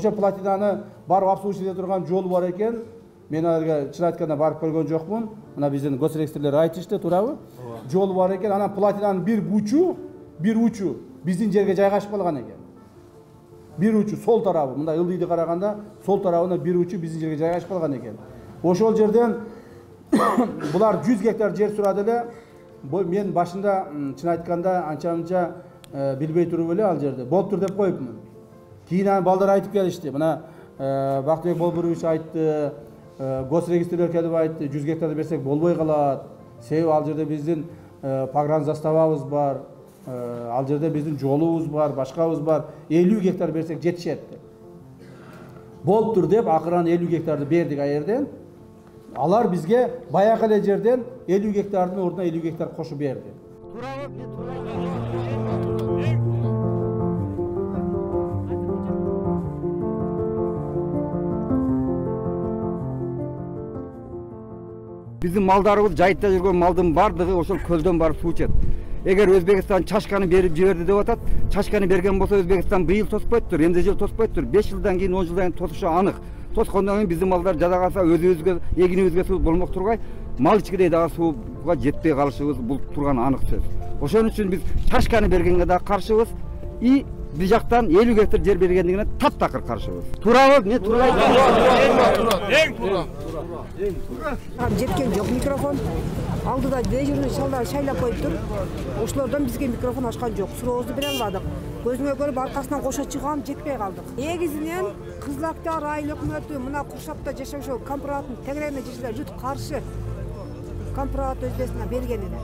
ошо платинаны барып обслуживать ете турган жол бар экен. Мен аларга чын айтканда барып көргөн жокмун. Мына биздин госрегистрлер айтышты, туурабы? Жол бар экен. Анан платинанын бир учу биздин жерге жайгашып калган экен. Бир учу сол тарабы, мындай ылдыйды караганда сол тарабына бир учу биздин жерге жайгашып калган экен. Ошол жерден булар 100 гектар жер сурады эле. Мен башында чын айтканда анча-мынча билбей туруп эле ал жерде болуптур деп коюпмун. Кийин балдар айтып келишти. Мына Бактыбек Болбурович айтты, госрегистрлер келип айтты, 100 гектарды берсек болбой калат. Себеби ал жерде биздин погран заставабыз бар, ал жерде биздин жолубуз бар, башкабыз бар. 50 гектар берсек жетишет деп. Болуптур деп акырын 50 гектарды бердик аерден. Алар бизге баягы эле жерден 50 гектардын ордуна 50 гектар кошуп берди. Bizim maldarыбыз жайытта жүргөн малдын бардыгы ошол көлдөн барып суу ичет. Эгер Өзбекстан чачканы берип жиберди деп атат, чачканы берген болсо Өзбекстан быйыл тоспойттур, эмне жыл тоспойттур. 5 жылдан кийин 10 жылдан кийин тосушу анык. Тоскондон кийин биздин малдар жада калса өзүбүзгө, эгинибизге суу болмок тургай, мал ичкидей дагы сууга жетпей калышыбыз бул турган анык сөз. Ошон үчүн биз чачканы бергенге да каршыбыз и bir жактан 50 гектар жер бергендигине таптакыр каршыбыз. Туурабы? Не туура? Жеткен жок микрофон. Алдыда дежурный шалдар шайлап коюптур. Ошолордон бизге микрофон ачкан жок. Сурообузду бере албадык. Көзүңө көрүп аркасынан кошо чыгам, жетпей калдык. Негизинен Кызылакта район өкмөтү мына Куршапта жашашуу компараттын тегерегине жашылар жут каршы. Компарат Өзбекстана бергенине.